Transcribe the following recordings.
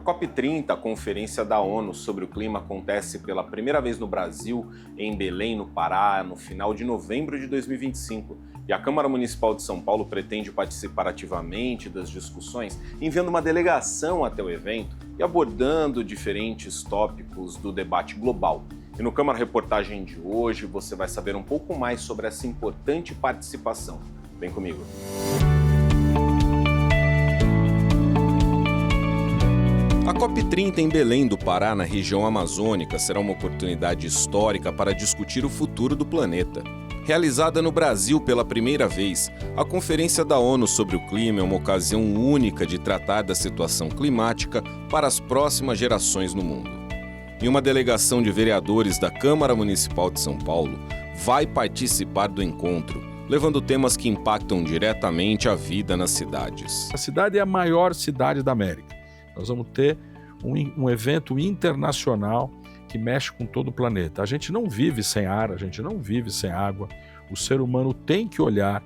A COP30, a Conferência da ONU sobre o Clima, acontece pela primeira vez no Brasil, em Belém, no Pará, no final de novembro de 2025. E a Câmara Municipal de São Paulo pretende participar ativamente das discussões, enviando uma delegação até o evento e abordando diferentes tópicos do debate global. E no Câmara Reportagem de hoje você vai saber um pouco mais sobre essa importante participação. Vem comigo. A COP30 em Belém do Pará, na região amazônica, será uma oportunidade histórica para discutir o futuro do planeta. Realizada no Brasil pela primeira vez, a Conferência da ONU sobre o Clima é uma ocasião única de tratar da situação climática para as próximas gerações no mundo. E uma delegação de vereadores da Câmara Municipal de São Paulo vai participar do encontro, levando temas que impactam diretamente a vida nas cidades. A cidade é a maior cidade da América. Nós vamos ter um evento internacional que mexe com todo o planeta. A gente não vive sem ar, a gente não vive sem água. O ser humano tem que olhar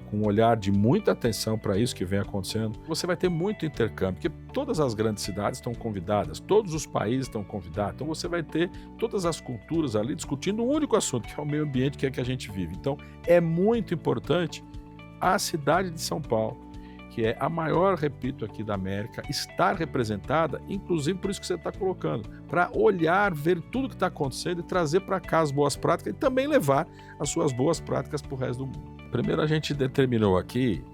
com um olhar de muita atenção para isso que vem acontecendo. Você vai ter muito intercâmbio, porque todas as grandes cidades estão convidadas, todos os países estão convidados. Então você vai ter todas as culturas ali discutindo um único assunto, que é o meio ambiente que é que a gente vive. Então é muito importante a cidade de São Paulo, que é a maior, repito, aqui da América, estar representada, inclusive por isso que você está colocando, para olhar, ver tudo que está acontecendo e trazer para cá as boas práticas e também levar as suas boas práticas para o resto do mundo. Primeiro a gente determinou aqui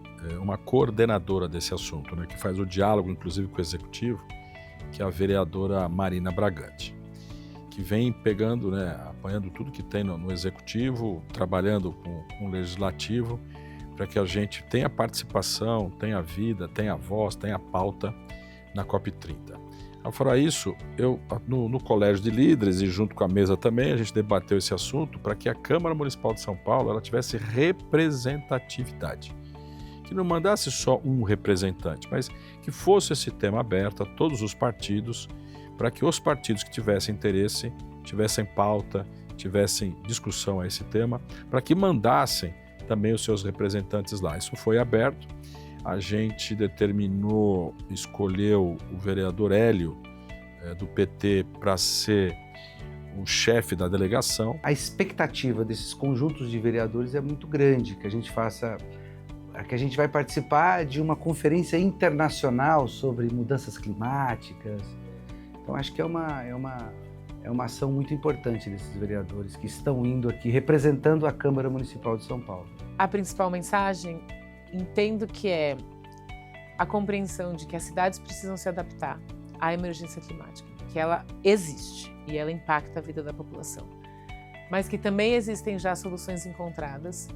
uma coordenadora desse assunto, né, que faz o diálogo, inclusive, com o Executivo, que é a vereadora Marina Bragante, que vem pegando, né, apanhando tudo que tem no Executivo, trabalhando com o Legislativo, para que a gente tenha participação, tenha vida, tenha voz, tenha pauta na COP30. Ao falar isso, no Colégio de Líderes e junto com a mesa também, a gente debateu esse assunto para que a Câmara Municipal de São Paulo ela tivesse representatividade. Que não mandasse só um representante, mas que fosse esse tema aberto a todos os partidos, para que os partidos que tivessem interesse, tivessem pauta, tivessem discussão a esse tema, para que mandassem também os seus representantes lá. Isso foi aberto, a gente escolheu o vereador Hélio, do PT, para ser o chefe da delegação. A expectativa desses conjuntos de vereadores é muito grande, que a gente vai participar de uma conferência internacional sobre mudanças climáticas. Então acho que é uma ação muito importante desses vereadores que estão indo aqui representando a Câmara Municipal de São Paulo. A principal mensagem, entendo que é a compreensão de que as cidades precisam se adaptar à emergência climática, que ela existe e ela impacta a vida da população, mas que também existem já soluções encontradas,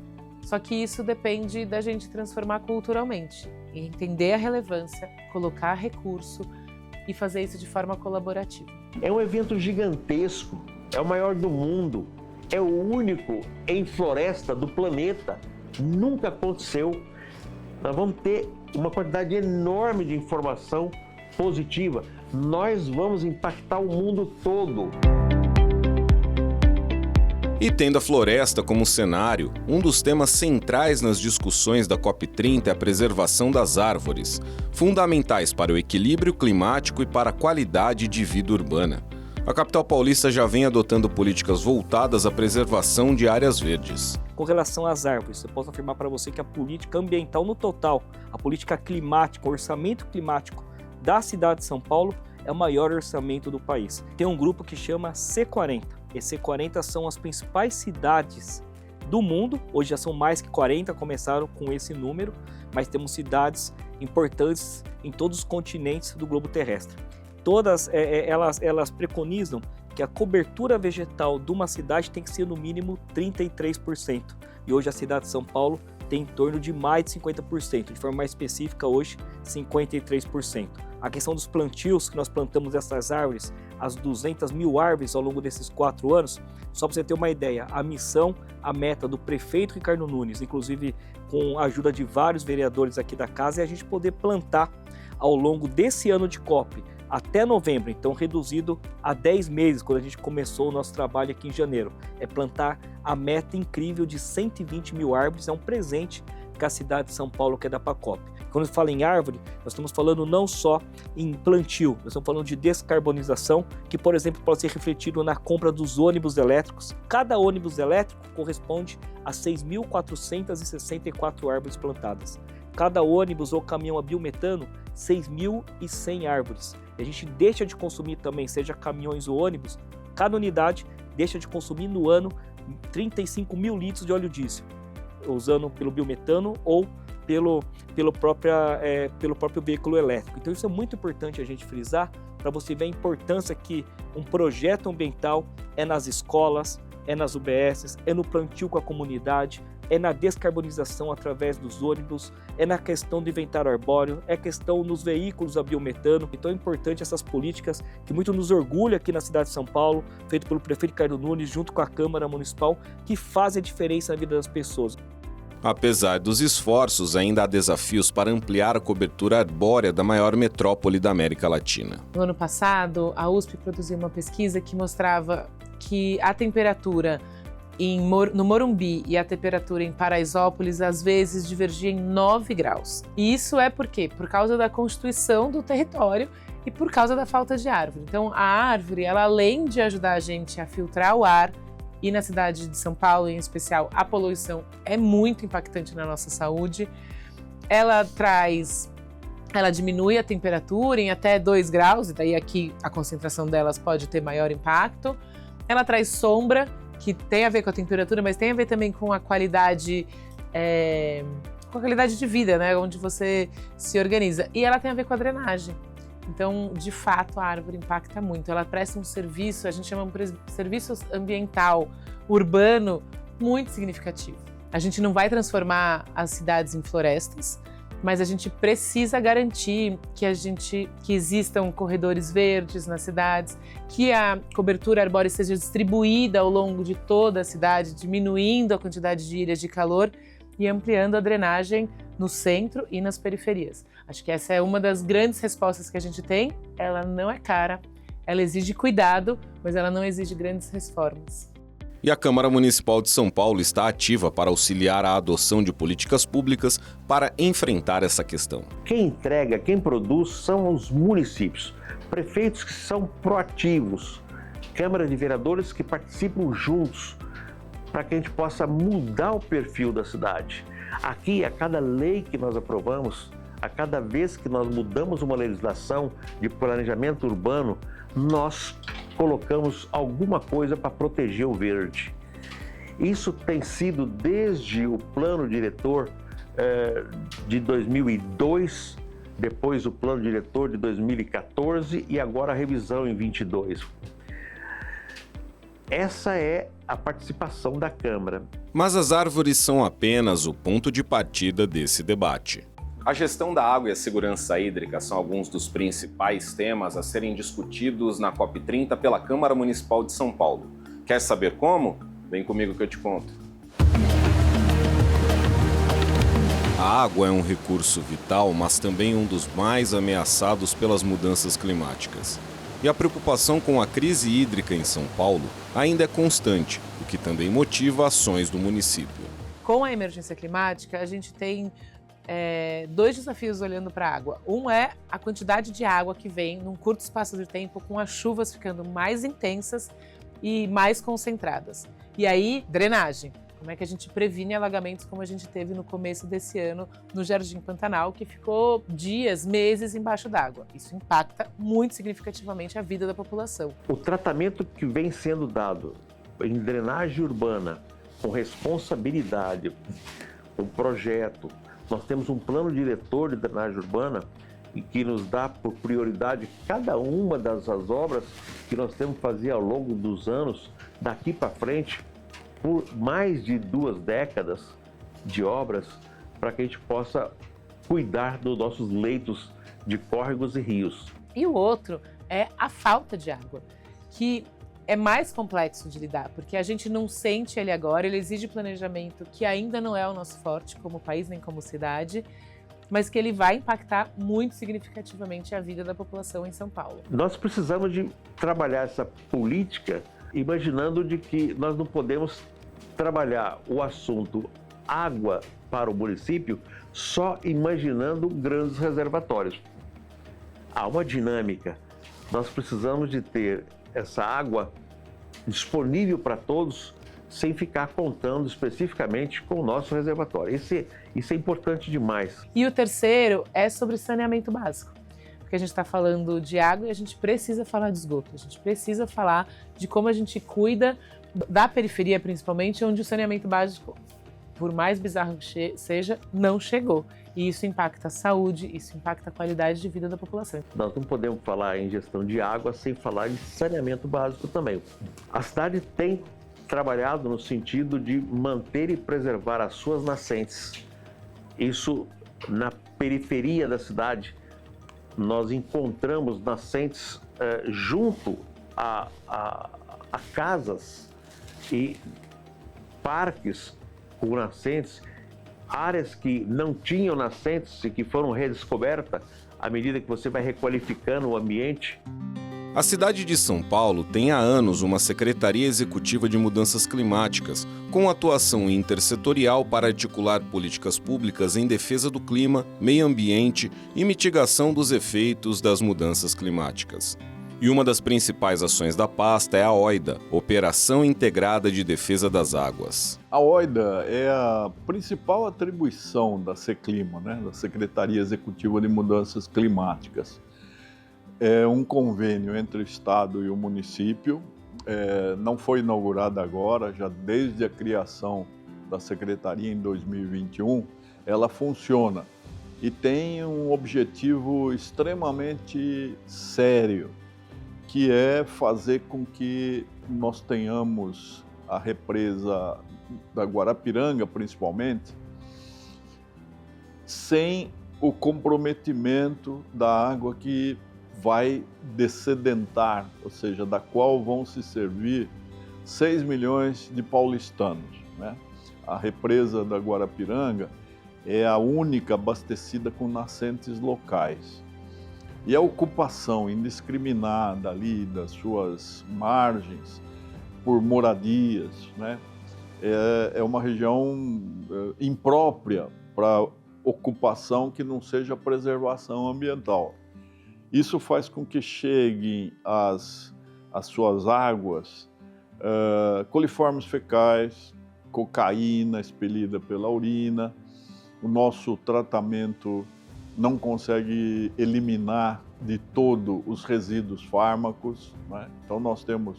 só que isso depende da gente transformar culturalmente, e entender a relevância, colocar recurso e fazer isso de forma colaborativa. É um evento gigantesco, é o maior do mundo, é o único em floresta do planeta, nunca aconteceu. Nós vamos ter uma quantidade enorme de informação positiva, nós vamos impactar o mundo todo. E tendo a floresta como cenário, um dos temas centrais nas discussões da COP30 é a preservação das árvores, fundamentais para o equilíbrio climático e para a qualidade de vida urbana. A capital paulista já vem adotando políticas voltadas à preservação de áreas verdes. Com relação às árvores, eu posso afirmar para você que a política ambiental no total, a política climática, o orçamento climático da cidade de São Paulo é o maior orçamento do país. Tem um grupo que chama C40. E C40 são as principais cidades do mundo, hoje já são mais que 40, começaram com esse número, mas temos cidades importantes em todos os continentes do globo terrestre. Todas elas preconizam que a cobertura vegetal de uma cidade tem que ser no mínimo 33%. E hoje a cidade de São Paulo tem em torno de mais de 50%, de forma mais específica hoje 53%. A questão dos plantios, que nós plantamos essas árvores, as 200 mil árvores ao longo desses 4 anos, só para você ter uma ideia, a missão, a meta do prefeito Ricardo Nunes, inclusive com a ajuda de vários vereadores aqui da casa, é a gente poder plantar ao longo desse ano de COP, até novembro, então reduzido a 10 meses, quando a gente começou o nosso trabalho aqui em janeiro, é plantar a meta incrível de 120 mil árvores, é um presente que a cidade de São Paulo quer dar para a COP. Quando fala em árvore, nós estamos falando não só em plantio, nós estamos falando de descarbonização, que, por exemplo, pode ser refletido na compra dos ônibus elétricos. Cada ônibus elétrico corresponde a 6.464 árvores plantadas. Cada ônibus ou caminhão a biometano, 6.100 árvores. E a gente deixa de consumir também, seja caminhões ou ônibus, cada unidade deixa de consumir no ano 35 mil litros de óleo diesel, usando pelo biometano ou pelo próprio veículo elétrico. Então isso é muito importante a gente frisar, para você ver a importância que um projeto ambiental é nas escolas, é nas UBSs, é no plantio com a comunidade, é na descarbonização através dos ônibus, é na questão do inventário arbóreo, é questão nos veículos a biometano. Então é importante essas políticas que muito nos orgulha aqui na cidade de São Paulo, feito pelo prefeito Ricardo Nunes, junto com a Câmara Municipal, que fazem a diferença na vida das pessoas. Apesar dos esforços, ainda há desafios para ampliar a cobertura arbórea da maior metrópole da América Latina. No ano passado, a USP produziu uma pesquisa que mostrava que a temperatura no Morumbi e a temperatura em Paraisópolis às vezes divergia em 9 graus. E isso é por quê? Por causa da constituição do território e por causa da falta de árvore. Então a árvore, ela, além de ajudar a gente a filtrar o ar, e na cidade de São Paulo, em especial, a poluição é muito impactante na nossa saúde. Ela diminui a temperatura em até 2 graus, e daí aqui a concentração delas pode ter maior impacto. Ela traz sombra, que tem a ver com a temperatura, mas tem a ver também com a qualidade, de vida, né? Onde você se organiza. E ela tem a ver com a drenagem. Então, de fato, a árvore impacta muito. Ela presta um serviço, a gente chama de serviço ambiental urbano muito significativo. A gente não vai transformar as cidades em florestas, mas a gente precisa garantir que existam corredores verdes nas cidades, que a cobertura arbórea seja distribuída ao longo de toda a cidade, diminuindo a quantidade de ilhas de calor e ampliando a drenagem no centro e nas periferias. Acho que essa é uma das grandes respostas que a gente tem. Ela não é cara, ela exige cuidado, mas ela não exige grandes reformas. E a Câmara Municipal de São Paulo está ativa para auxiliar a adoção de políticas públicas para enfrentar essa questão. Quem entrega, quem produz são os municípios, prefeitos que são proativos, Câmara de Vereadores que participam juntos para que a gente possa mudar o perfil da cidade. Aqui, a cada lei que nós aprovamos, a cada vez que nós mudamos uma legislação de planejamento urbano, nós colocamos alguma coisa para proteger o verde. Isso tem sido desde o plano diretor de 2002, depois o plano diretor de 2014 e agora a revisão em 22. Essa é a participação da Câmara. Mas as árvores são apenas o ponto de partida desse debate. A gestão da água e a segurança hídrica são alguns dos principais temas a serem discutidos na COP30 pela Câmara Municipal de São Paulo. Quer saber como? Vem comigo que eu te conto. A água é um recurso vital, mas também um dos mais ameaçados pelas mudanças climáticas. E a preocupação com a crise hídrica em São Paulo ainda é constante, o que também motiva ações do município. Com a emergência climática, a gente tem 2 desafios olhando para a água. Um é a quantidade de água que vem num curto espaço de tempo, com as chuvas ficando mais intensas e mais concentradas. E aí, drenagem. Como é que a gente previne alagamentos como a gente teve no começo desse ano no Jardim Pantanal, que ficou dias, meses embaixo d'água. Isso impacta muito significativamente a vida da população. O tratamento que vem sendo dado em drenagem urbana, com responsabilidade, com projeto, nós temos um plano diretor de drenagem urbana que nos dá por prioridade cada uma das obras que nós temos que fazer ao longo dos anos, daqui para frente, por mais de 2 décadas de obras, para que a gente possa cuidar dos nossos leitos de córregos e rios. E o outro é a falta de água, que é mais complexo de lidar, porque a gente não sente ele agora, ele exige planejamento que ainda não é o nosso forte como país nem como cidade, mas que ele vai impactar muito significativamente a vida da população em São Paulo. Nós precisamos de trabalhar essa política imaginando de que nós não podemos trabalhar o assunto água para o município só imaginando grandes reservatórios. Há uma dinâmica. Nós precisamos de ter essa água disponível para todos, sem ficar contando especificamente com o nosso reservatório. Isso é importante demais. E o terceiro é sobre saneamento básico. Porque a gente está falando de água e a gente precisa falar de esgoto. A gente precisa falar de como a gente cuida da periferia, principalmente, onde o saneamento básico, por mais bizarro que seja, não chegou. E isso impacta a saúde, isso impacta a qualidade de vida da população. Nós não podemos falar em gestão de água sem falar em saneamento básico também. A cidade tem trabalhado no sentido de manter e preservar as suas nascentes. Isso na periferia da cidade. Nós encontramos nascentes junto a casas e parques com nascentes, áreas que não tinham nascentes e que foram redescobertas à medida que você vai requalificando o ambiente. A cidade de São Paulo tem há anos uma Secretaria Executiva de Mudanças Climáticas, com atuação intersetorial para articular políticas públicas em defesa do clima, meio ambiente e mitigação dos efeitos das mudanças climáticas. E uma das principais ações da pasta é a OIDA, Operação Integrada de Defesa das Águas. A OIDA é a principal atribuição da SECLIMA, da Secretaria Executiva de Mudanças Climáticas. É um convênio entre o Estado e o município, não foi inaugurada agora, já desde a criação da Secretaria em 2021, ela funciona e tem um objetivo extremamente sério, que é fazer com que nós tenhamos a represa da Guarapiranga, principalmente, sem o comprometimento da água que vai descedentar, ou seja, da qual vão se servir 6 milhões de paulistanos. A represa da Guarapiranga é a única abastecida com nascentes locais. E a ocupação indiscriminada ali das suas margens por moradias, é uma região imprópria para ocupação que não seja preservação ambiental. Isso faz com que cheguem às suas águas coliformes fecais, cocaína expelida pela urina. O nosso tratamento não consegue eliminar de todo os resíduos fármacos, Então nós temos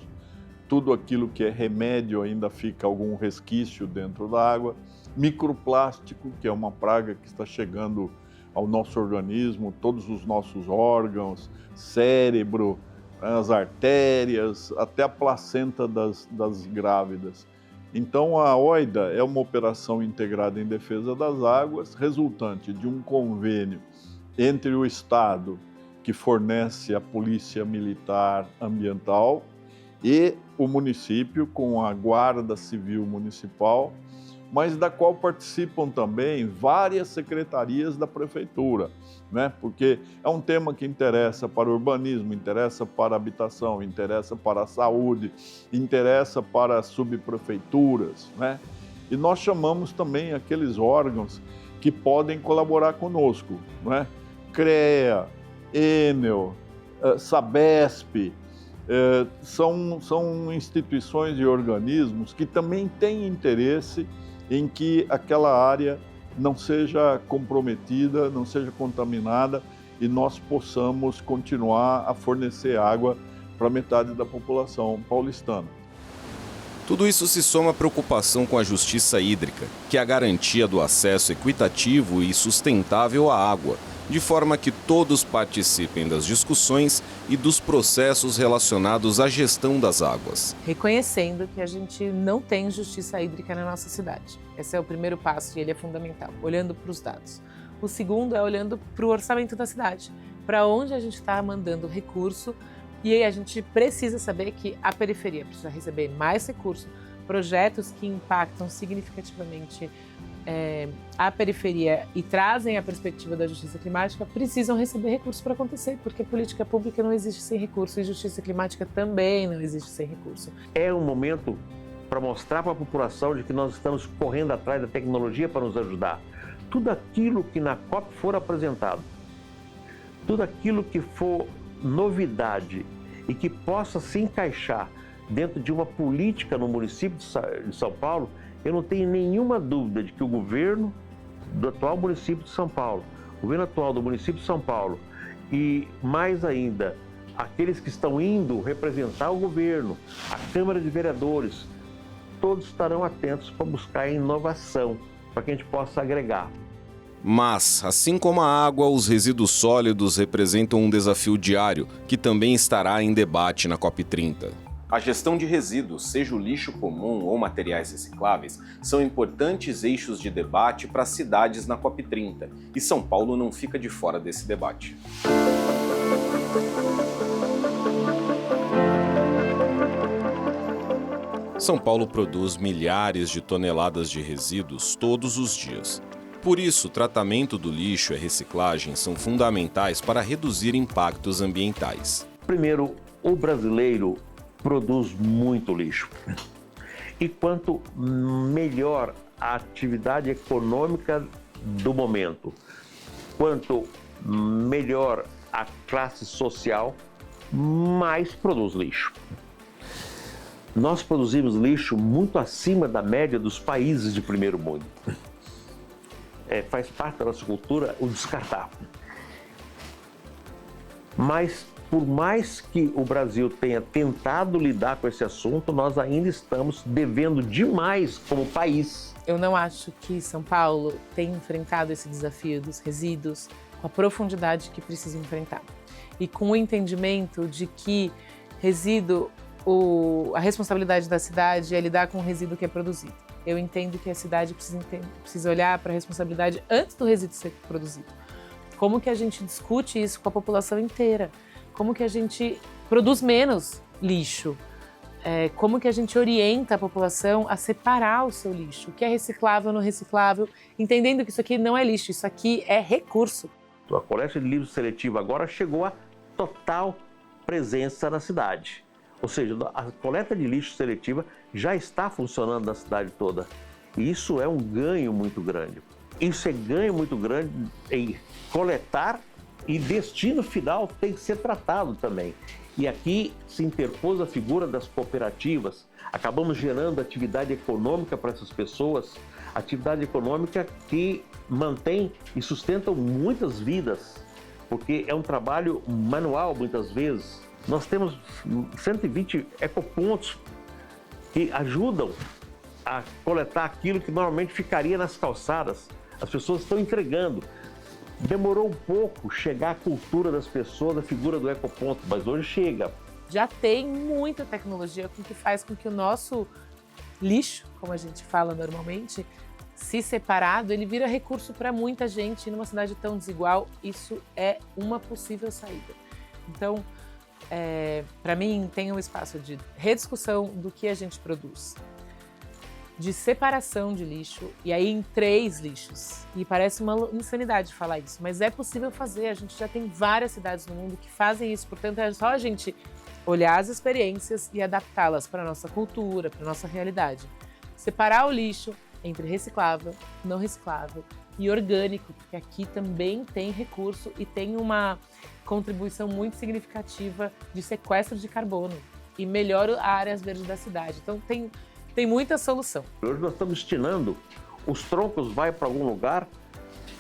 tudo aquilo que é remédio, ainda fica algum resquício dentro da água. Microplástico, que é uma praga que está chegando ao nosso organismo, todos os nossos órgãos, cérebro, as artérias, até a placenta das grávidas. Então a OIDA é uma operação integrada em defesa das águas, resultante de um convênio entre o Estado, que fornece a Polícia Militar Ambiental, e o município, com a Guarda Civil Municipal, mas da qual participam também várias secretarias da Prefeitura, porque é um tema que interessa para o urbanismo, interessa para a habitação, interessa para a saúde, interessa para as subprefeituras, E nós chamamos também aqueles órgãos que podem colaborar conosco, CREA, Enel, Sabesp, são instituições e organismos que também têm interesse em que aquela área não seja comprometida, não seja contaminada e nós possamos continuar a fornecer água para metade da população paulistana. Tudo isso se soma à preocupação com a justiça hídrica, que é a garantia do acesso equitativo e sustentável à água, de forma que todos participem das discussões e dos processos relacionados à gestão das águas. Reconhecendo que a gente não tem justiça hídrica na nossa cidade. Esse é o primeiro passo e ele é fundamental, olhando para os dados. O segundo é olhando para o orçamento da cidade, para onde a gente está mandando recurso, e aí a gente precisa saber que a periferia precisa receber mais recurso, projetos que impactam significativamente a periferia e trazem a perspectiva da justiça climática precisam receber recursos para acontecer, porque política pública não existe sem recurso e justiça climática também não existe sem recurso. É um momento para mostrar para a população de que nós estamos correndo atrás da tecnologia para nos ajudar. Tudo aquilo que na COP for apresentado, tudo aquilo que for novidade e que possa se encaixar dentro de uma política no município de São Paulo, eu não tenho nenhuma dúvida de que o governo do atual município de São Paulo, o governo atual do município de São Paulo e, mais ainda, aqueles que estão indo representar o governo, a Câmara de Vereadores, todos estarão atentos para buscar inovação, para que a gente possa agregar. Mas, assim como a água, os resíduos sólidos representam um desafio diário que também estará em debate na COP30. A gestão de resíduos, seja o lixo comum ou materiais recicláveis, são importantes eixos de debate para as cidades na COP30, e São Paulo não fica de fora desse debate. São Paulo produz milhares de toneladas de resíduos todos os dias. Por isso, o tratamento do lixo e a reciclagem são fundamentais para reduzir impactos ambientais. Primeiro, o brasileiro produz muito lixo. E quanto melhor a atividade econômica do momento, quanto melhor a classe social, mais produz lixo. Nós produzimos lixo muito acima da média dos países de primeiro mundo. Faz parte da nossa cultura o descartar. Mas, por mais que o Brasil tenha tentado lidar com esse assunto, nós ainda estamos devendo demais como país. Eu não acho que São Paulo tenha enfrentado esse desafio dos resíduos com a profundidade que precisa enfrentar. E com o entendimento de que a responsabilidade da cidade é lidar com o resíduo que é produzido. Eu entendo que a cidade precisa olhar para a responsabilidade antes do resíduo ser produzido. Como que a gente discute isso com a população inteira? Como que a gente produz menos lixo? Como que a gente orienta a população a separar o seu lixo? O que é reciclável, não reciclável? Entendendo que isso aqui não é lixo, isso aqui é recurso. A coleta de lixo seletivo agora chegou a total presença na cidade. Ou seja, a coleta de lixo seletiva já está funcionando na cidade toda. E isso é um ganho muito grande. Isso é ganho muito grande em coletar e destino final tem que ser tratado também. E aqui se interpôs a figura das cooperativas. Acabamos gerando atividade econômica para essas pessoas, atividade econômica que mantém e sustenta muitas vidas, porque é um trabalho manual muitas vezes. Nós temos 120 ecopontos que ajudam a coletar aquilo que normalmente ficaria nas calçadas. As pessoas estão entregando. Demorou um pouco chegar a cultura das pessoas, a figura do ecoponto, mas hoje chega. Já tem muita tecnologia que faz com que o nosso lixo, como a gente fala normalmente, se separado, ele vira recurso para muita gente. E numa cidade tão desigual, isso é uma possível saída. Então, para mim, tem um espaço de rediscussão do que a gente produz, de separação de lixo, e aí em 3 lixos. E parece uma insanidade falar isso, mas é possível fazer. A gente já tem várias cidades no mundo que fazem isso, portanto é só a gente olhar as experiências e adaptá-las para a nossa cultura, para a nossa realidade. Separar o lixo entre reciclável, não reciclável e orgânico, porque aqui também tem recurso e tem uma contribuição muito significativa de sequestro de carbono e melhora áreas verdes da cidade. Então tem muita solução. Hoje nós estamos destinando, os troncos vai para algum lugar,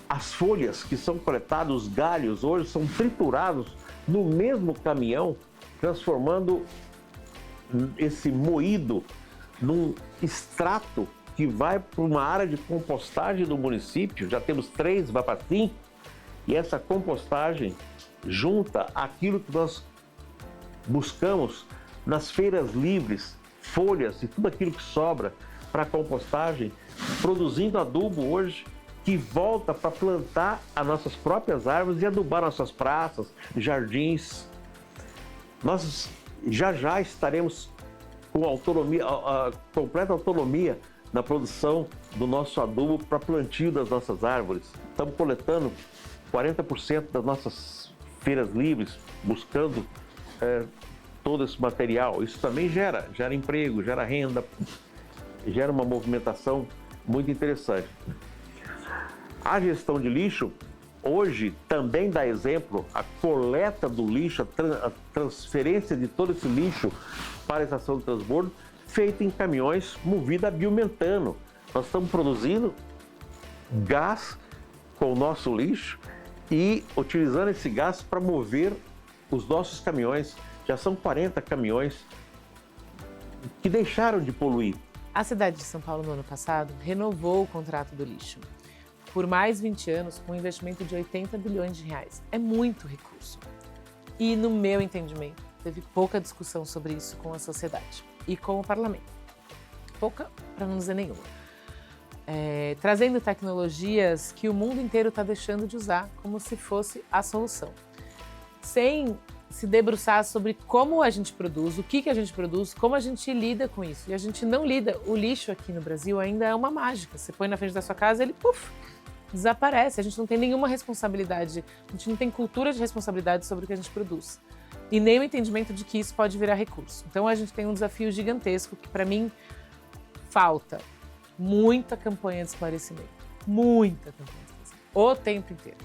as folhas que são coletadas, os galhos hoje são triturados no mesmo caminhão, transformando esse moído num extrato que vai para uma área de compostagem do município. Já temos 3, vai para 5, e essa compostagem junta aquilo que nós buscamos nas feiras livres, folhas e tudo aquilo que sobra para compostagem, produzindo adubo hoje que volta para plantar as nossas próprias árvores e adubar nossas praças, jardins. Nós já estaremos com autonomia, completa autonomia na produção do nosso adubo para plantio das nossas árvores. Estamos coletando 40% das nossas feiras livres, buscando todo esse material. Isso também gera emprego, gera renda. gera uma movimentação muito interessante. A gestão de lixo, hoje, também dá exemplo, a coleta do lixo, a transferência de todo esse lixo para a estação de transbordo, feita em caminhões movidos a biometano. Nós estamos produzindo gás com o nosso lixo e utilizando esse gás para mover os nossos caminhões. Já são 40 caminhões que deixaram de poluir. A cidade de São Paulo, no ano passado, renovou o contrato do lixo por mais 20 anos, com um investimento de 80 bilhões de reais. É muito recurso. E, no meu entendimento, teve pouca discussão sobre isso com a sociedade e com o parlamento. Pouca, para não dizer nenhuma. Trazendo tecnologias que o mundo inteiro está deixando de usar como se fosse a solução. Sem se debruçar sobre como a gente produz, o que a gente produz, como a gente lida com isso. E a gente não lida. O lixo aqui no Brasil ainda é uma mágica. Você põe na frente da sua casa e ele, desaparece. A gente não tem nenhuma responsabilidade, a gente não tem cultura de responsabilidade sobre o que a gente produz. E nem o entendimento de que isso pode virar recurso. Então a gente tem um desafio gigantesco que, para mim, falta muita campanha de esclarecimento. Muita campanha de esclarecimento. O tempo inteiro.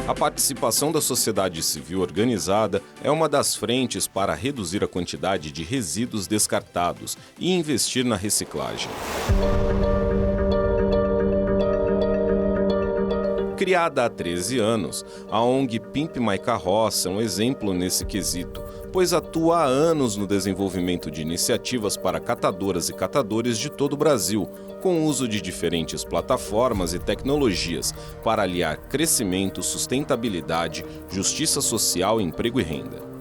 A participação da sociedade civil organizada é uma das frentes para reduzir a quantidade de resíduos descartados e investir na reciclagem. Criada há 13 anos, a ONG Pimp My Carroça é um exemplo nesse quesito, pois atua há anos no desenvolvimento de iniciativas para catadoras e catadores de todo o Brasil, com o uso de diferentes plataformas e tecnologias para aliar crescimento, sustentabilidade, justiça social, emprego e renda.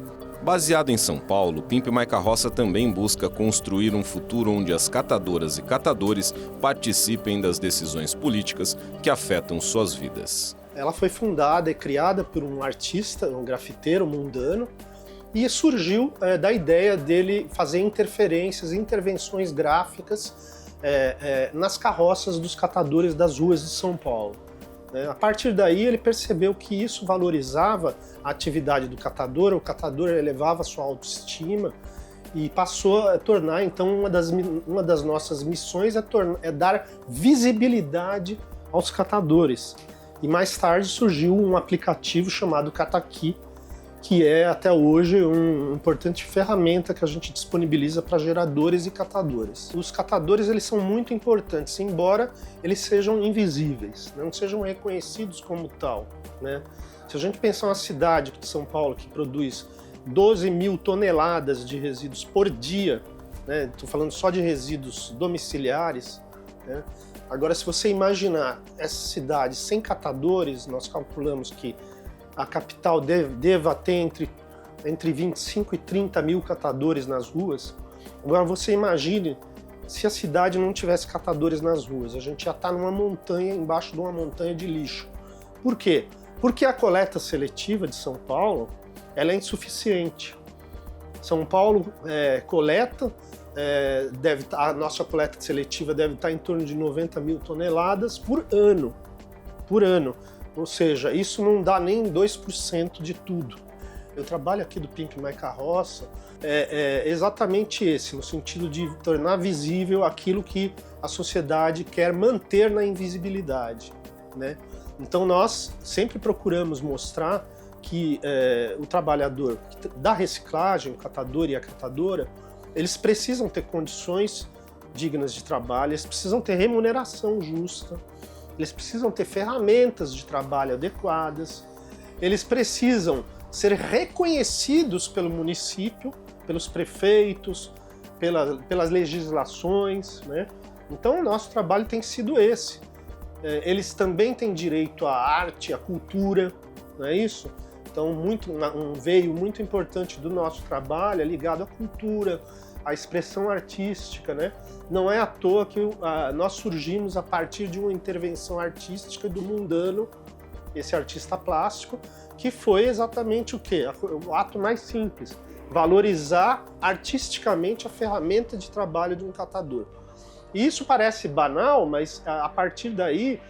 Baseado em São Paulo, Pimp My Carroça também busca construir um futuro onde as catadoras e catadores participem das decisões políticas que afetam suas vidas. Ela foi fundada e criada por um artista, um grafiteiro mundano, e surgiu da ideia dele fazer intervenções gráficas nas carroças dos catadores das ruas de São Paulo. A partir daí ele percebeu que isso valorizava a atividade do catador, o catador elevava sua autoestima e passou a tornar, então, uma das nossas missões é dar visibilidade aos catadores. E mais tarde surgiu um aplicativo chamado Cataqui, que é até hoje uma importante ferramenta que a gente disponibiliza para geradores e catadores. Os catadores, eles são muito importantes, embora eles sejam invisíveis, não sejam reconhecidos como tal, né? Se a gente pensar uma cidade de São Paulo que produz 12 mil toneladas de resíduos por dia, né? Estou falando só de resíduos domiciliares, né? Agora, se você imaginar essa cidade sem catadores, nós calculamos que a capital deva ter entre 25 e 30 mil catadores nas ruas. Agora você imagine se a cidade não tivesse catadores nas ruas. A gente já está numa montanha, embaixo de uma montanha de lixo. Por quê? Porque a coleta seletiva de São Paulo ela é insuficiente. São Paulo coleta, a nossa coleta seletiva deve estar em torno de 90 mil toneladas por ano. Ou seja, isso não dá nem 2% de tudo. O trabalho aqui do Pimp My Carroça é exatamente esse, no sentido de tornar visível aquilo que a sociedade quer manter na invisibilidade, né? Então nós sempre procuramos mostrar que o trabalhador da reciclagem, o catador e a catadora, eles precisam ter condições dignas de trabalho, eles precisam ter remuneração justa, eles precisam ter ferramentas de trabalho adequadas, eles precisam ser reconhecidos pelo município, pelos prefeitos, pelas legislações, né? Então o nosso trabalho tem sido esse. Eles também têm direito à arte, à cultura, não é isso? Então um veio muito importante do nosso trabalho é ligado à cultura, à expressão artística, né? Não é à toa que nós surgimos a partir de uma intervenção artística do mundano, esse artista plástico, que foi exatamente o quê? O ato mais simples, valorizar artisticamente a ferramenta de trabalho de um catador. E isso parece banal, mas a partir daí,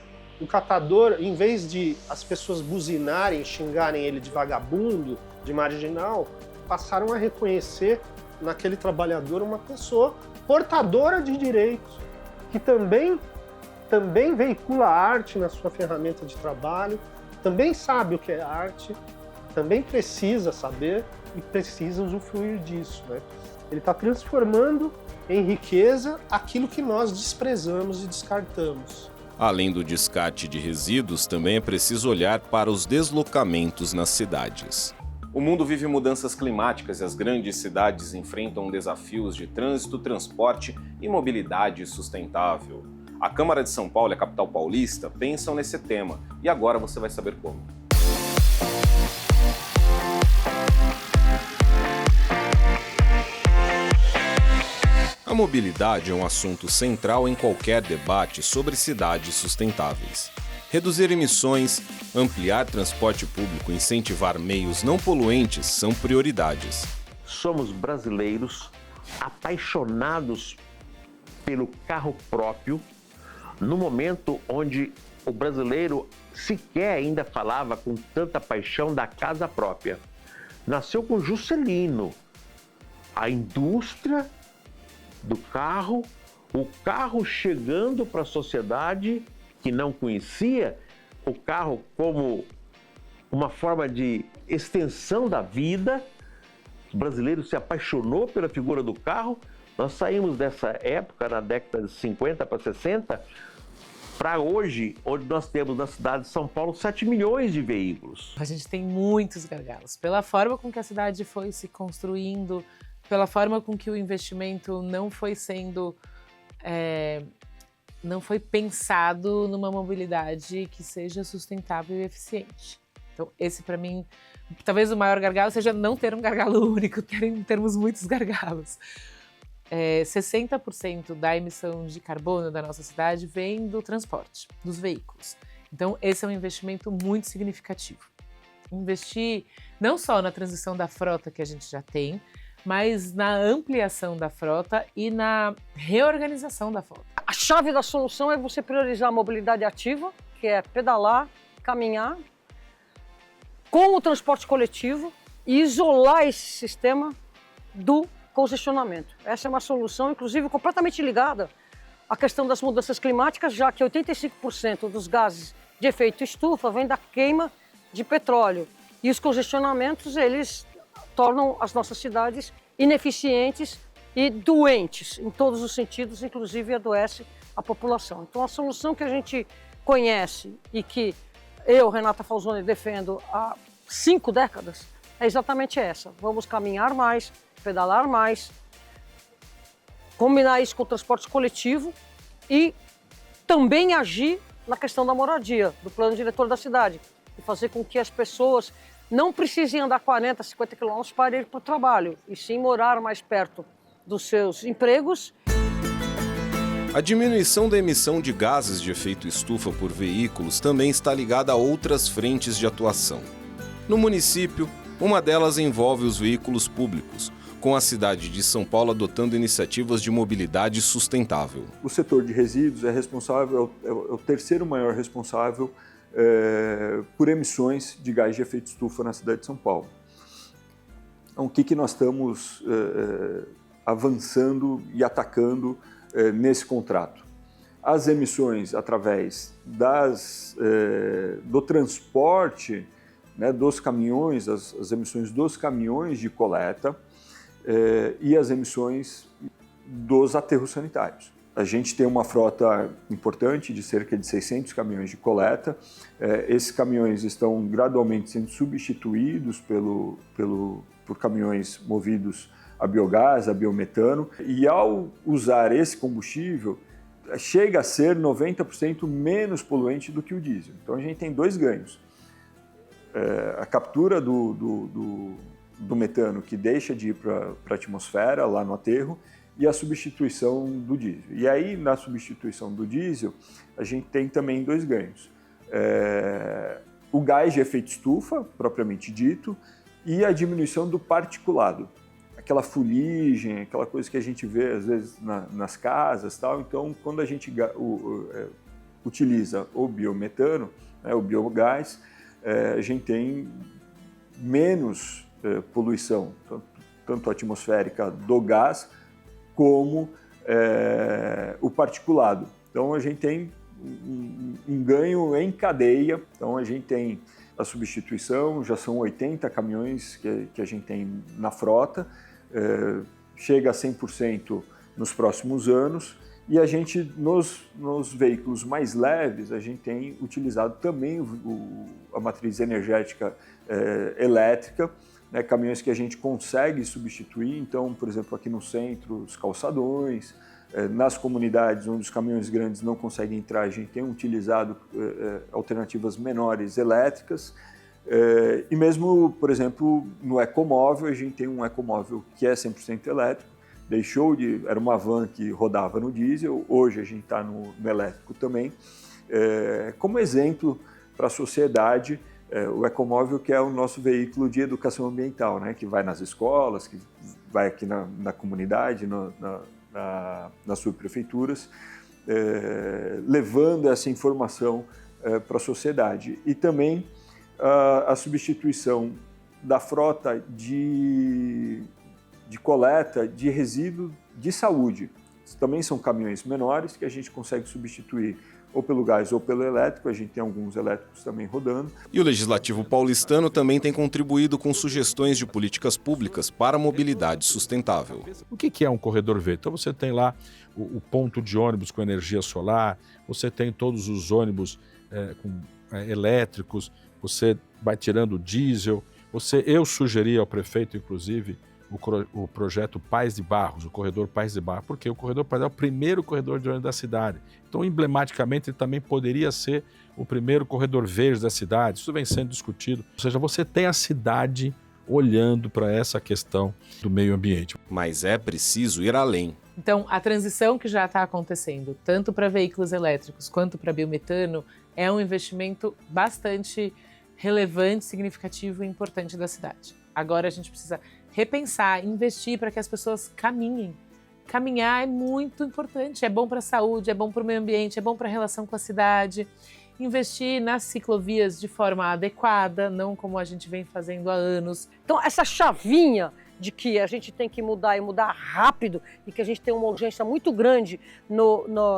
o catador, em vez de as pessoas buzinarem, xingarem ele de vagabundo, de marginal, passaram a reconhecer naquele trabalhador uma pessoa portadora de direitos, que também veicula arte na sua ferramenta de trabalho, também sabe o que é arte, também precisa saber e precisa usufruir disso, né? Ele está transformando em riqueza aquilo que nós desprezamos e descartamos. Além do descarte de resíduos, também é preciso olhar para os deslocamentos nas cidades. O mundo vive mudanças climáticas e as grandes cidades enfrentam desafios de trânsito, transporte e mobilidade sustentável. A Câmara de São Paulo e a capital paulista pensam nesse tema e agora você vai saber como. A mobilidade é um assunto central em qualquer debate sobre cidades sustentáveis. Reduzir emissões, ampliar transporte público e incentivar meios não poluentes são prioridades. Somos brasileiros apaixonados pelo carro próprio, no momento onde o brasileiro sequer ainda falava com tanta paixão da casa própria. Nasceu com Juscelino, a indústria do carro, o carro chegando para a sociedade que não conhecia o carro como uma forma de extensão da vida. O brasileiro se apaixonou pela figura do carro. Nós saímos dessa época, na década de 50 para 60, para hoje, onde nós temos na cidade de São Paulo 7 milhões de veículos. A gente tem muitos gargalos. Pela forma com que a cidade foi se construindo, pela forma com que o investimento não foi sendo, não foi pensado numa mobilidade que seja sustentável e eficiente. Então, esse para mim, talvez o maior gargalo seja não ter um gargalo único, termos muitos gargalos. 60% da emissão de carbono da nossa cidade vem do transporte, dos veículos. Então, esse é um investimento muito significativo. Investir não só na transição da frota que a gente já tem, mas na ampliação da frota e na reorganização da frota. A chave da solução é você priorizar a mobilidade ativa, que é pedalar, caminhar, com o transporte coletivo e isolar esse sistema do congestionamento. Essa é uma solução, inclusive, completamente ligada à questão das mudanças climáticas, já que 85% dos gases de efeito estufa vem da queima de petróleo. E os congestionamentos, eles tornam as nossas cidades ineficientes e doentes, em todos os sentidos, inclusive adoece a população. Então, a solução que a gente conhece e que eu, Renata Falzoni, defendo há 5 décadas é exatamente essa. Vamos caminhar mais, pedalar mais, combinar isso com o transporte coletivo e também agir na questão da moradia, do plano diretor da cidade, e fazer com que as pessoas não precisem andar 40, 50 quilômetros para ir para o trabalho, e sim morar mais perto dos seus empregos. A diminuição da emissão de gases de efeito estufa por veículos também está ligada a outras frentes de atuação. No município, uma delas envolve os veículos públicos, com a cidade de São Paulo adotando iniciativas de mobilidade sustentável. O setor de resíduos é o terceiro maior responsável por emissões de gás de efeito estufa na cidade de São Paulo. Então, o que nós estamos avançando e atacando nesse contrato? As emissões através do transporte, né, dos caminhões, as emissões dos caminhões de coleta e as emissões dos aterros sanitários. A gente tem uma frota importante de cerca de 600 caminhões de coleta. Esses caminhões estão gradualmente sendo substituídos por caminhões movidos a biogás, a biometano. E ao usar esse combustível, chega a ser 90% menos poluente do que o diesel. Então a gente tem 2 ganhos. A captura do metano, que deixa de ir para a atmosfera, lá no aterro, e a substituição do diesel. E aí, na substituição do diesel, a gente tem também 2 ganhos. O gás de efeito estufa, propriamente dito, e a diminuição do particulado. Aquela fuligem, aquela coisa que a gente vê, às vezes, nas casas, tal. Então, quando a gente utiliza o biometano, né, o biogás, a gente tem menos poluição. Então, tanto atmosférica do gás, como o particulado. Então a gente tem um ganho em cadeia, então a gente tem a substituição, já são 80 caminhões que a gente tem na frota, chega a 100% nos próximos anos, e a gente, nos veículos mais leves, a gente tem utilizado também a matriz energética elétrica, né, caminhões que a gente consegue substituir. Então, por exemplo, aqui no centro, os calçadões, nas comunidades onde os caminhões grandes não conseguem entrar, a gente tem utilizado alternativas menores elétricas. E mesmo, por exemplo, no ecomóvel, a gente tem um ecomóvel que é 100% elétrico, era uma van que rodava no diesel, hoje a gente está no elétrico também. Como exemplo para a sociedade, o ecomóvel, que é o nosso veículo de educação ambiental, né, que vai nas escolas, que vai aqui na comunidade, nas subprefeituras, levando essa informação para a sociedade. E também a substituição da frota de coleta de resíduo de saúde. Também são caminhões menores que a gente consegue substituir ou pelo gás ou pelo elétrico, a gente tem alguns elétricos também rodando. E o Legislativo paulistano também tem contribuído com sugestões de políticas públicas para a mobilidade sustentável. O que é um corredor verde? Então você tem lá o ponto de ônibus com energia solar, você tem todos os ônibus elétricos, você vai tirando o diesel. Eu sugeri ao prefeito, inclusive, o projeto Paz de Barros, o corredor Paz de Barros, porque o corredor Paz é o primeiro corredor de ônibus da cidade. Então, emblematicamente, ele também poderia ser o primeiro corredor verde da cidade. Isso vem sendo discutido. Ou seja, você tem a cidade olhando para essa questão do meio ambiente. Mas é preciso ir além. Então, a transição que já está acontecendo, tanto para veículos elétricos quanto para biometano, é um investimento bastante relevante, significativo e importante da cidade. Agora a gente precisa repensar, investir para que as pessoas caminhem. Caminhar é muito importante, é bom para a saúde, é bom para o meio ambiente, é bom para a relação com a cidade. Investir nas ciclovias de forma adequada, não como a gente vem fazendo há anos. Então, essa chavinha de que a gente tem que mudar e mudar rápido e que a gente tem uma urgência muito grande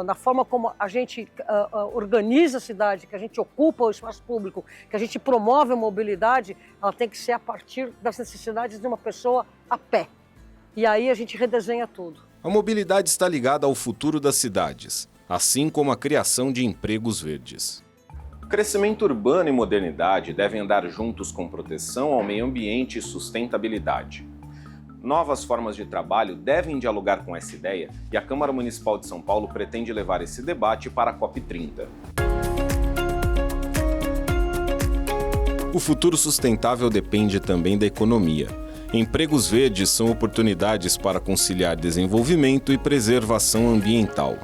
na forma como a gente organiza a cidade, que a gente ocupa o espaço público, que a gente promove a mobilidade, ela tem que ser a partir das necessidades de uma pessoa a pé. E aí a gente redesenha tudo. A mobilidade está ligada ao futuro das cidades, assim como a criação de empregos verdes. Crescimento urbano e modernidade devem andar juntos com proteção ao meio ambiente e sustentabilidade. Novas formas de trabalho devem dialogar com essa ideia e a Câmara Municipal de São Paulo pretende levar esse debate para a COP30. O futuro sustentável depende também da economia. Empregos verdes são oportunidades para conciliar desenvolvimento e preservação ambiental.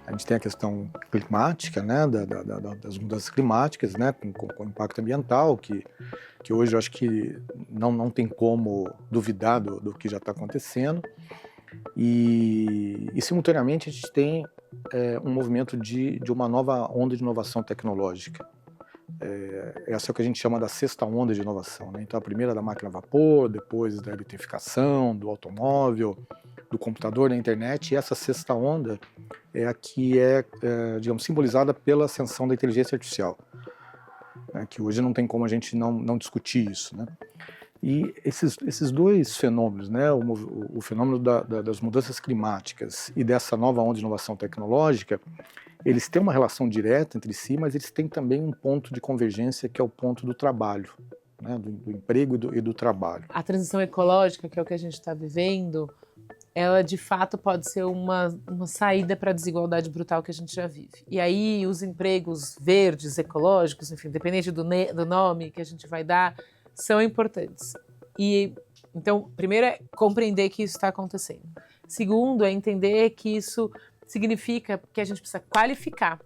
A gente tem a questão climática, né, das mudanças climáticas, né, com impacto ambiental, que hoje eu acho que não tem como duvidar do que já está acontecendo. E simultaneamente a gente tem um movimento de uma nova onda de inovação tecnológica. Essa é o que a gente chama da sexta onda de inovação, né? Então a primeira é da máquina a vapor, depois da eletrificação, do automóvel, do computador, da internet, e essa sexta onda é a que digamos, simbolizada pela ascensão da inteligência artificial, né, que hoje não tem como a gente não discutir isso, né? E esses dois fenômenos, né, o fenômeno das mudanças climáticas e dessa nova onda de inovação tecnológica, eles têm uma relação direta entre si, mas eles têm também um ponto de convergência, que é o ponto do trabalho, né, do emprego e do trabalho. A transição ecológica, que é o que a gente está vivendo, ela de fato pode ser uma saída para a desigualdade brutal que a gente já vive. E aí os empregos verdes, ecológicos, enfim, dependente do nome que a gente vai dar, são importantes. E então, primeiro é compreender que isso está acontecendo. Segundo é entender que isso significa que a gente precisa qualificar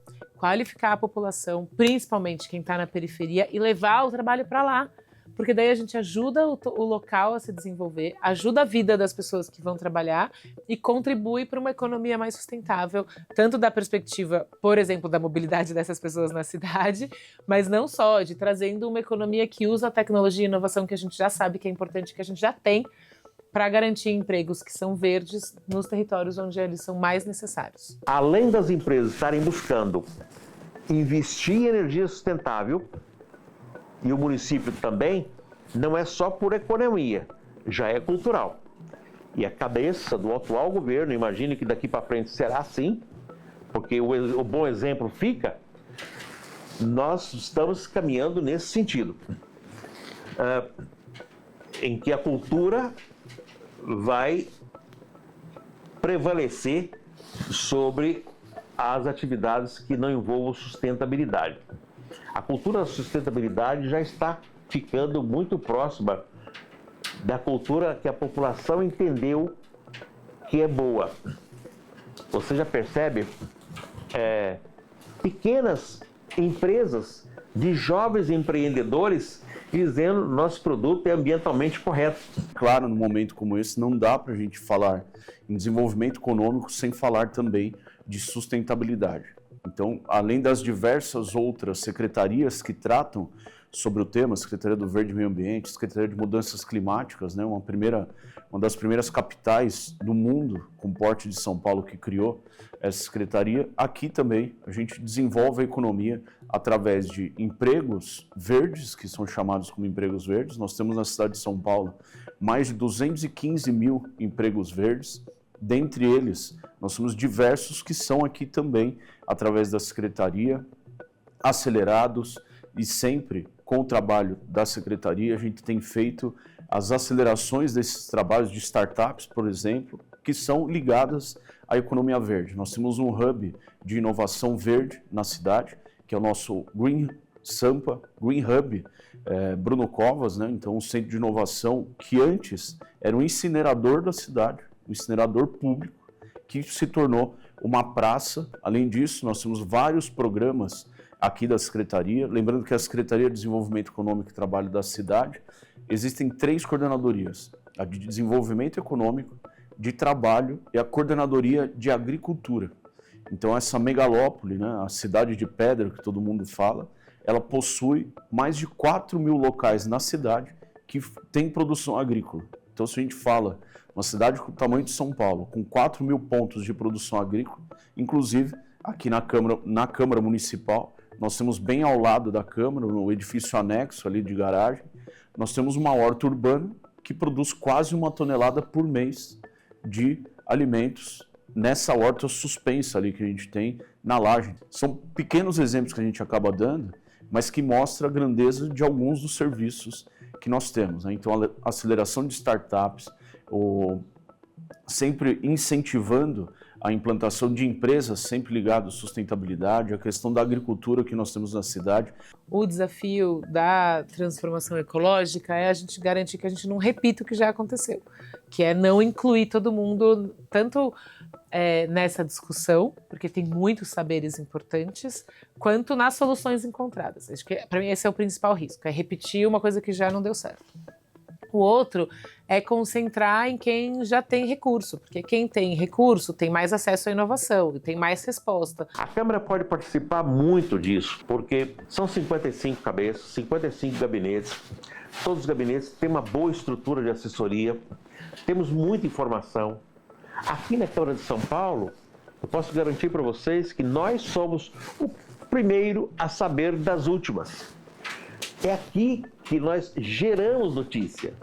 a população, principalmente quem está na periferia, e levar o trabalho para lá. Porque daí a gente ajuda o local a se desenvolver, ajuda a vida das pessoas que vão trabalhar e contribui para uma economia mais sustentável, tanto da perspectiva, por exemplo, da mobilidade dessas pessoas na cidade, mas não só, de trazendo uma economia que usa a tecnologia e inovação que a gente já sabe que é importante, que a gente já tem, para garantir empregos que são verdes nos territórios onde eles são mais necessários. Além das empresas estarem buscando investir em energia sustentável, e o município também, não é só por economia, já é cultural. E a cabeça do atual governo, imagine que daqui para frente será assim, porque o bom exemplo fica, nós estamos caminhando nesse sentido, em que a cultura vai prevalecer sobre as atividades que não envolvam sustentabilidade. A cultura da sustentabilidade já está ficando muito próxima da cultura que a população entendeu que é boa. Você já percebe pequenas empresas de jovens empreendedores dizendo nosso produto é ambientalmente correto. Claro, num momento como esse, não dá para a gente falar em desenvolvimento econômico sem falar também de sustentabilidade. Então, além das diversas outras secretarias que tratam sobre o tema, Secretaria do Verde e Meio Ambiente, Secretaria de Mudanças Climáticas, né, uma das primeiras capitais do mundo, com porte de São Paulo, que criou essa secretaria. Aqui também a gente desenvolve a economia através de empregos verdes, que são chamados como empregos verdes. Nós temos na cidade de São Paulo mais de 215 mil empregos verdes. Dentre eles, nós temos diversos que são aqui também, através da secretaria, acelerados, e sempre com o trabalho da secretaria a gente tem feito as acelerações desses trabalhos de startups, por exemplo, que são ligadas à economia verde. Nós temos um hub de inovação verde na cidade, que é o nosso Green Sampa, Green Hub, Bruno Covas, né? Então um centro de inovação que antes era um incinerador da cidade, um incinerador público, que se tornou uma praça. Além disso, nós temos vários programas aqui da Secretaria. Lembrando que a Secretaria de Desenvolvimento Econômico e Trabalho da cidade, existem 3 coordenadorias: a de Desenvolvimento Econômico, de Trabalho e a Coordenadoria de Agricultura. Então essa megalópole, né, a cidade de pedra que todo mundo fala, ela possui mais de 4 mil locais na cidade que tem produção agrícola. Então se a gente fala uma cidade com o tamanho de São Paulo, com 4 mil pontos de produção agrícola, inclusive aqui na Câmara Municipal, nós temos bem ao lado da Câmara, no edifício anexo ali de garagem, nós temos uma horta urbana que produz quase 1 tonelada por mês de alimentos nessa horta suspensa ali que a gente tem na laje. São pequenos exemplos que a gente acaba dando, mas que mostra a grandeza de alguns dos serviços que nós temos, né? Então a aceleração de startups, sempre incentivando a implantação de empresas sempre ligadas à sustentabilidade, a questão da agricultura que nós temos na cidade. O desafio da transformação ecológica é a gente garantir que a gente não repita o que já aconteceu, que é não incluir todo mundo, tanto nessa discussão, porque tem muitos saberes importantes, quanto nas soluções encontradas. Acho que, para mim, esse é o principal risco, é repetir uma coisa que já não deu certo. O outro é concentrar em quem já tem recurso, porque quem tem recurso tem mais acesso à inovação e tem mais resposta. A Câmara pode participar muito disso, porque são 55 cabeças, 55 gabinetes. Todos os gabinetes têm uma boa estrutura de assessoria, temos muita informação. Aqui na Câmara de São Paulo, eu posso garantir para vocês que nós somos o primeiro a saber das últimas. É aqui que nós geramos notícia.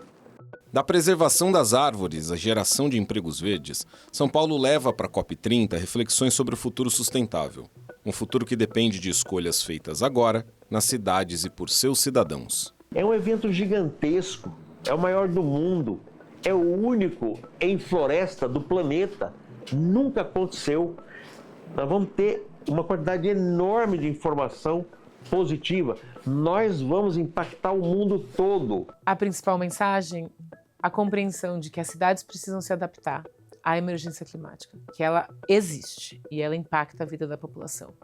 Da preservação das árvores à geração de empregos verdes, São Paulo leva para a COP30 reflexões sobre o futuro sustentável. Um futuro que depende de escolhas feitas agora, nas cidades e por seus cidadãos. É um evento gigantesco, é o maior do mundo, é o único em floresta do planeta. Nunca aconteceu. Nós vamos ter uma quantidade enorme de informação positiva. Nós vamos impactar o mundo todo. A principal mensagem, a compreensão de que as cidades precisam se adaptar à emergência climática, que ela existe e ela impacta a vida da população,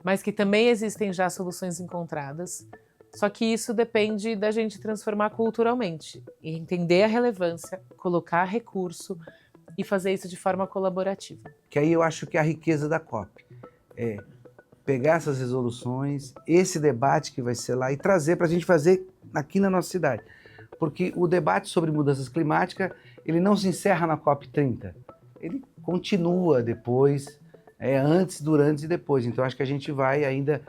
mas que também existem já soluções encontradas, só que isso depende da gente transformar culturalmente e entender a relevância, colocar recurso e fazer isso de forma colaborativa. Que aí eu acho que é a riqueza da COP é pegar essas resoluções, esse debate que vai ser lá e trazer para a gente fazer aqui na nossa cidade. Porque o debate sobre mudanças climáticas, ele não se encerra na COP30, ele continua depois, antes, durante e depois. Então acho que a gente vai ainda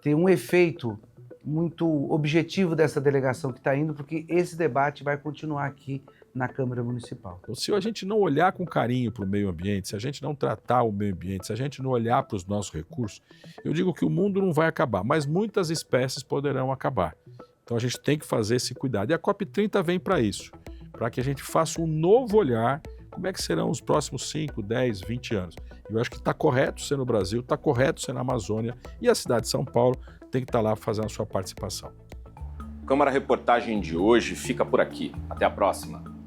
ter um efeito muito objetivo dessa delegação que está indo, porque esse debate vai continuar aqui na Câmara Municipal. Então, se a gente não olhar com carinho para o meio ambiente, se a gente não tratar o meio ambiente, se a gente não olhar para os nossos recursos, eu digo que o mundo não vai acabar, mas muitas espécies poderão acabar. Então a gente tem que fazer esse cuidado. E a COP30 vem para isso, para que a gente faça um novo olhar, como é que serão os próximos 5, 10, 20 anos. Eu acho que está correto ser no Brasil, está correto ser na Amazônia, e a cidade de São Paulo tem que estar lá fazendo a sua participação. Câmara Reportagem de hoje fica por aqui. Até a próxima.